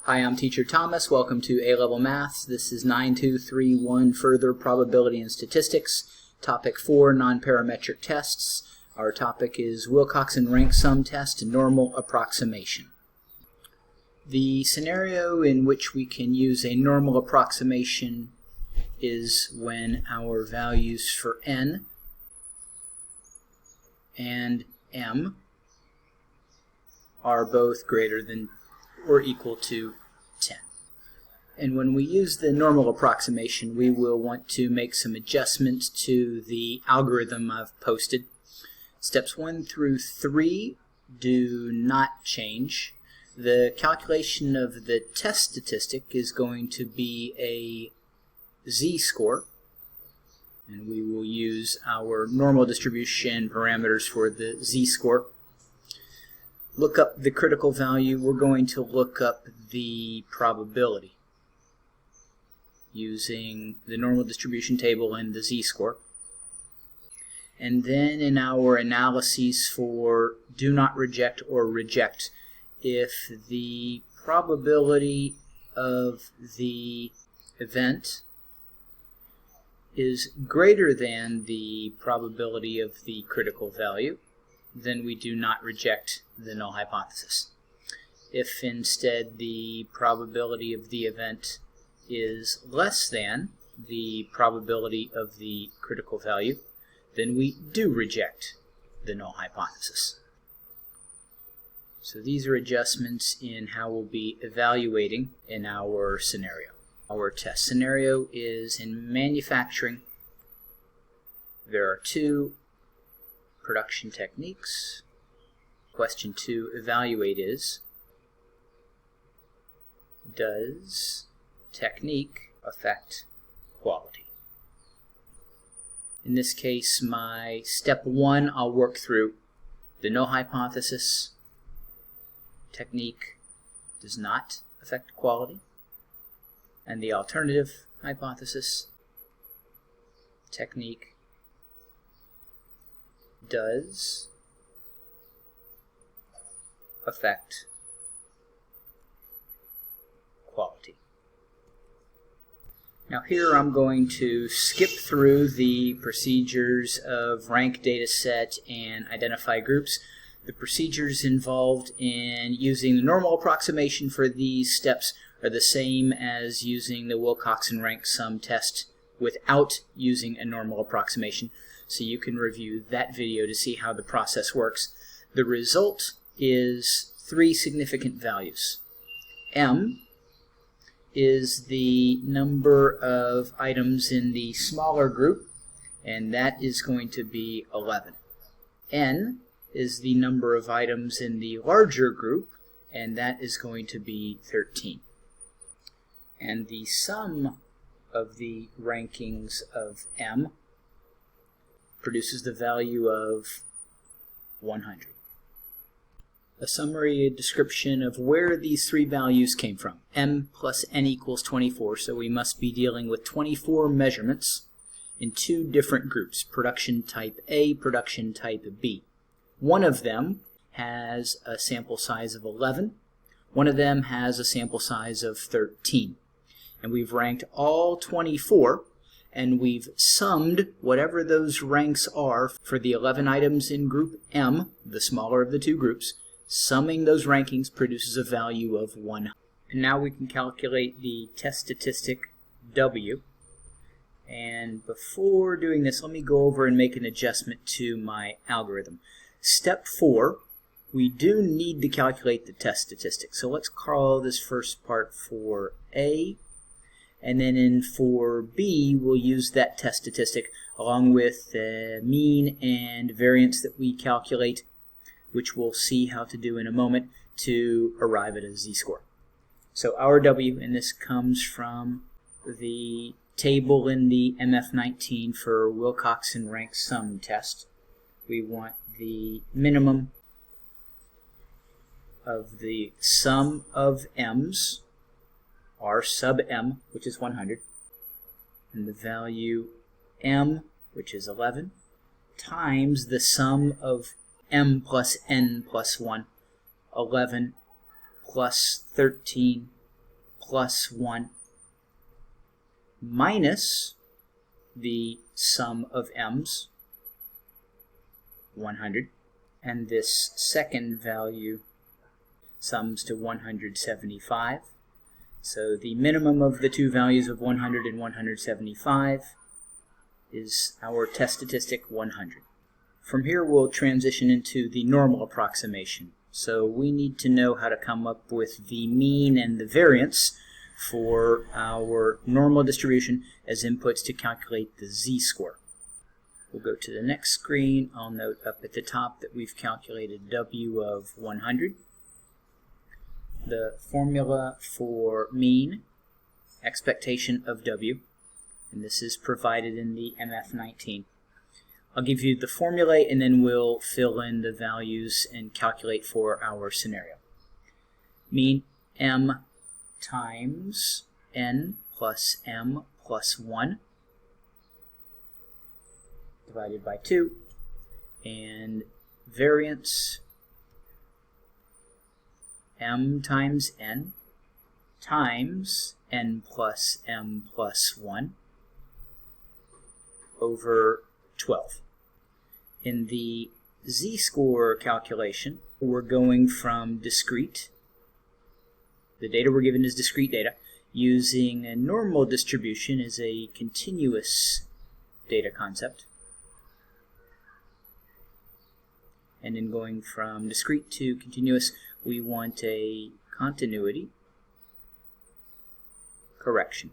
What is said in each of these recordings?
Hi, I'm Teacher Thomas. Welcome to A-Level Maths. This is 9231 Further Probability and Statistics. Topic 4, Non-Parametric Tests. Our topic is Wilcoxon Rank Sum Test and Normal Approximation. The scenario in which we can use a normal approximation is when our values for n and m are both greater than or equal to 10. And when we use the normal approximation, we will want to make some adjustments to the algorithm I've posted. Steps 1 through 3 do not change. The calculation of the test statistic is going to be a z-score, and we will use our normal distribution parameters for the z-score. Look up the critical value. We're going to look up the probability using the normal distribution table and the z-score. And then in our analyses for do not reject or reject, if the probability of the event is greater than the probability of the critical value, then we do not reject the null hypothesis. If instead the probability of the event is less than the probability of the critical value, then we do reject the null hypothesis. So these are adjustments in how we'll be evaluating in our scenario. Our test scenario is in manufacturing. There are two production techniques. Question to evaluate is, does technique affect quality? In this case, my step 1, I'll work through the null hypothesis. Technique does not affect quality. And the alternative hypothesis, technique does affect quality. Now here I'm going to skip through the procedures of rank data set and identify groups. The procedures involved in using the normal approximation for these steps are the same as using the Wilcoxon rank sum test without using a normal approximation. So you can review that video to see how the process works. The result is 3 significant values. M is the number of items in the smaller group, and that is going to be 11. N is the number of items in the larger group, and that is going to be 13. And the sum of the rankings of M produces the value of 100. A summary description of where these 3 values came from. M plus n equals 24, so we must be dealing with 24 measurements in 2 different groups, production type A, production type B. One of them has a sample size of 11. One of them has a sample size of 13. And we've ranked all 24, and we've summed whatever those ranks are for the 11 items in group M, the smaller of the 2 groups. Summing those rankings produces a value of 100. And now we can calculate the test statistic W. And before doing this, let me go over and make an adjustment to my algorithm. Step 4, we do need to calculate the test statistic. So let's call this first part for A. And then for B, we'll use that test statistic along with the mean and variance that we calculate, which we'll see how to do in a moment, to arrive at a z-score. So our W, and this comes from the table in the MF19 for Wilcoxon rank sum test. We want the minimum of the sum of M's, R sub M, which is 100, and the value M, which is 11, times the sum of M plus N plus 1, 11 plus 13 plus 1 minus the sum of m's, 100, and this second value sums to 175. So the minimum of the two values of 100 and 175 is our test statistic 100. From here we'll transition into the normal approximation. So we need to know how to come up with the mean and the variance for our normal distribution as inputs to calculate the z-score. We'll go to the next screen. I'll note up at the top that we've calculated W of 100. The formula for mean, expectation of W, and this is provided in the MF19. I'll give you the formula and then we'll fill in the values and calculate for our scenario. Mean M times N plus M plus 1 divided by 2, and variance M times N times N plus M plus 1 over 12. In the z-score calculation, we're going from discrete. The data we're given is discrete data, using a normal distribution as a continuous data concept. And in going from discrete to continuous, we want a continuity correction.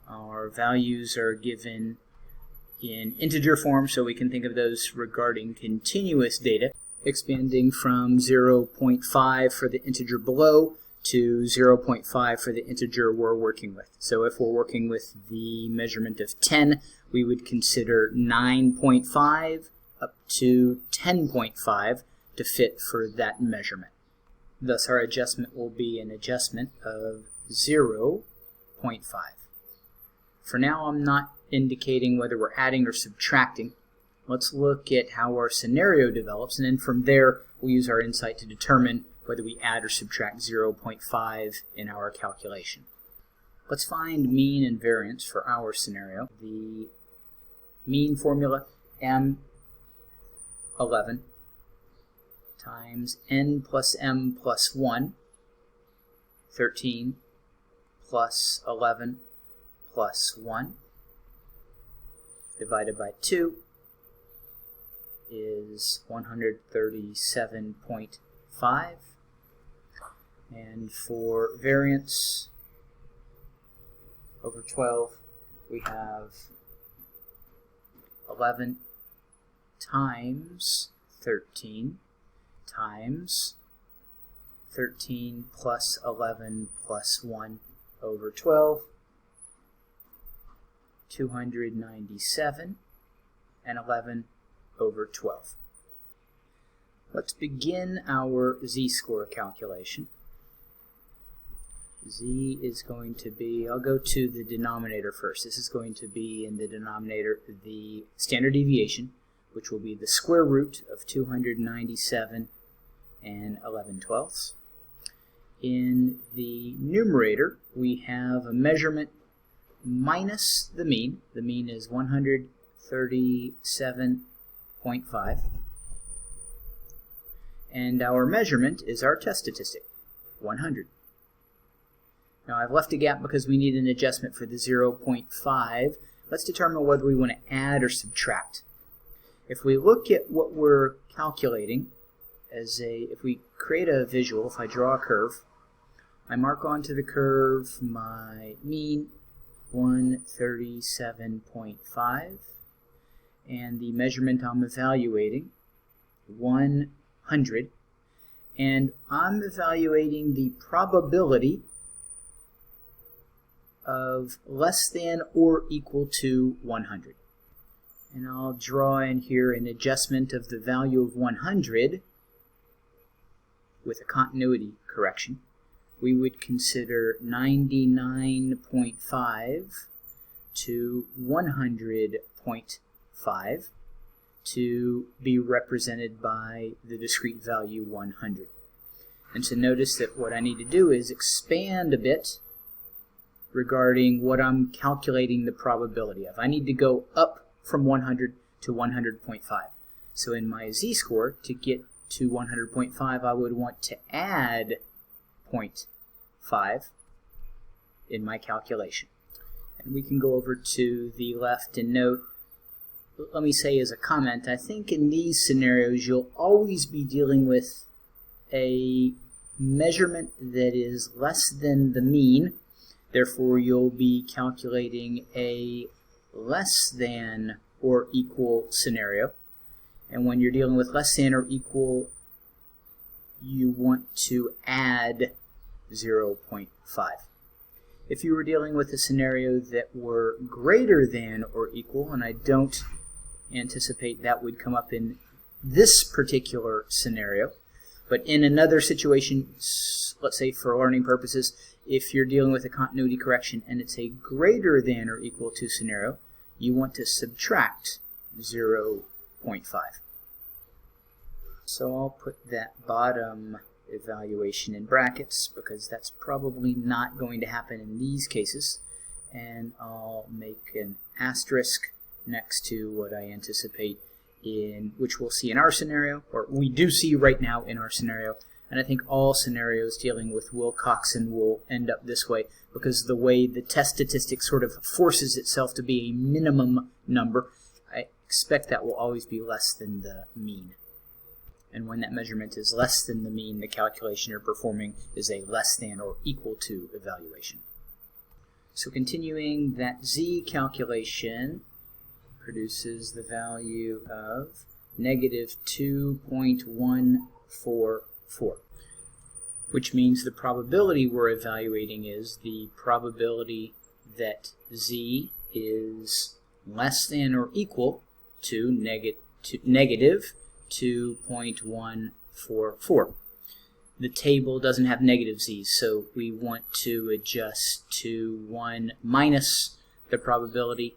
Our values are given in integer form, so we can think of those regarding continuous data, expanding from 0.5 for the integer below to 0.5 for the integer we're working with. So if we're working with the measurement of 10, we would consider 9.5 up to 10.5 to fit for that measurement. Thus our adjustment will be an adjustment of 0.5. For now, I'm not indicating whether we're adding or subtracting. Let's look at how our scenario develops, and then from there we'll use our insight to determine whether we add or subtract 0.5 in our calculation. Let's find mean and variance for our scenario. The mean formula, M11 times N plus M plus 1, 13 plus 11 plus 1 divided by 2 is 137.5. And for variance over 12, we have 11 times 13 times 13 plus 11 plus 1 over 12, 297, and 11 over 12. Let's begin our z-score calculation. Z is going to be, I'll go to the denominator first. This is going to be in the denominator the standard deviation, which will be the square root of 297 and 11/12. In the numerator, we have a measurement minus the mean. The mean is 137.5. And our measurement is our test statistic, 100. Now I've left a gap because we need an adjustment for the 0.5. Let's determine whether we want to add or subtract. If we look at what we're calculating, if we create a visual, if I draw a curve, I mark onto the curve my mean, 137.5, and the measurement I'm evaluating, 100, and I'm evaluating the probability of less than or equal to 100. And I'll draw in here an adjustment of the value of 100 with a continuity correction. We would consider 99.5 to 100.5 to be represented by the discrete value 100. And so notice that what I need to do is expand a bit regarding what I'm calculating the probability of. I need to go up from 100 to 100.5. So in my z-score, to get to 100.5, I would want to add 0.5 in my calculation. And we can go over to the left and note, let me say as a comment, I think in these scenarios you'll always be dealing with a measurement that is less than the mean. Therefore, you'll be calculating a less than or equal scenario. And when you're dealing with less than or equal, you want to add 0.5. If you were dealing with a scenario that were greater than or equal, and I don't anticipate that would come up in this particular scenario, but in another situation, let's say for learning purposes, if you're dealing with a continuity correction and it's a greater than or equal to scenario, you want to subtract 0.5. So I'll put that bottom evaluation in brackets because that's probably not going to happen in these cases, and I'll make an asterisk next to what I anticipate in, which we'll see in our scenario, or we do see right now in our scenario, and I think all scenarios dealing with Wilcoxon will end up this way because the way the test statistic sort of forces itself to be a minimum number, I expect that will always be less than the mean. And when that measurement is less than the mean, the calculation you're performing is a less than or equal to evaluation. So continuing, that z calculation produces the value of negative 2.144, which means the probability we're evaluating is the probability that z is less than or equal to negative 2.144. The table doesn't have negative z's, so we want to adjust to 1 minus the probability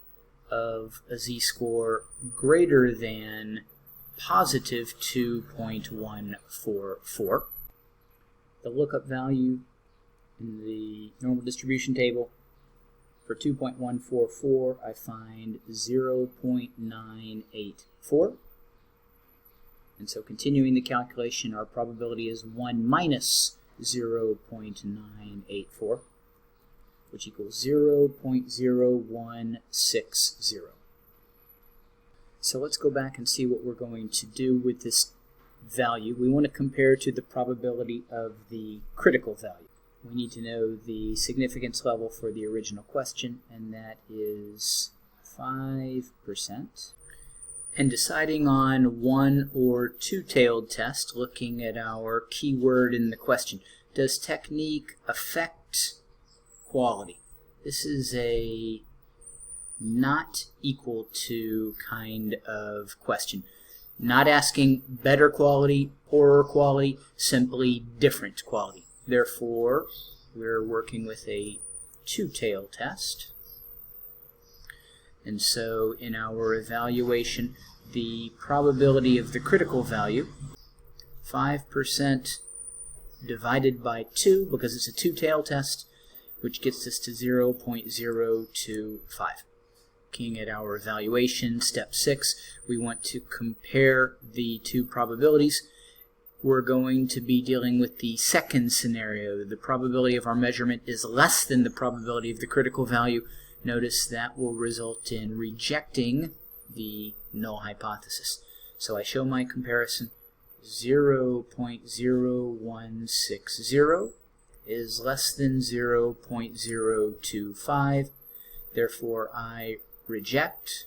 of a z-score greater than positive 2.144. The lookup value in the normal distribution table for 2.144, I find 0.984. And so continuing the calculation, our probability is 1 minus 0.984, which equals 0.0160. So let's go back and see what we're going to do with this value. We want to compare to the probability of the critical value. We need to know the significance level for the original question, and that is 5%. And deciding on one or two-tailed test, looking at our keyword in the question. Does technique affect quality? This is a not equal to kind of question. Not asking better quality, poorer quality, simply different quality. Therefore, we're working with a two-tailed test. And so in our evaluation, the probability of the critical value, 5% divided by 2, because it's a two-tailed test, which gets us to 0.025. Looking at our evaluation, step 6, we want to compare the two probabilities. We're going to be dealing with the second scenario. The probability of our measurement is less than the probability of the critical value. Notice that will result in rejecting the null hypothesis. So I show my comparison. 0.0160 is less than 0.025. Therefore, I reject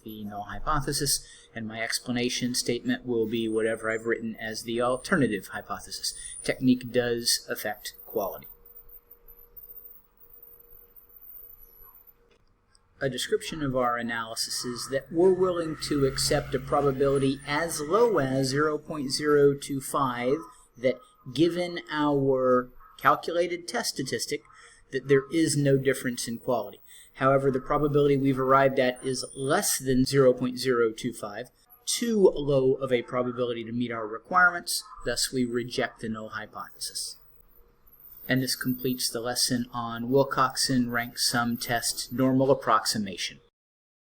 the null hypothesis, and my explanation statement will be whatever I've written as the alternative hypothesis. Technique does affect quality. A description of our analysis is that we're willing to accept a probability as low as 0.025 that given our calculated test statistic that there is no difference in quality. However, the probability we've arrived at is less than 0.025, too low of a probability to meet our requirements, thus we reject the null hypothesis. And this completes the lesson on Wilcoxon rank sum test normal approximation.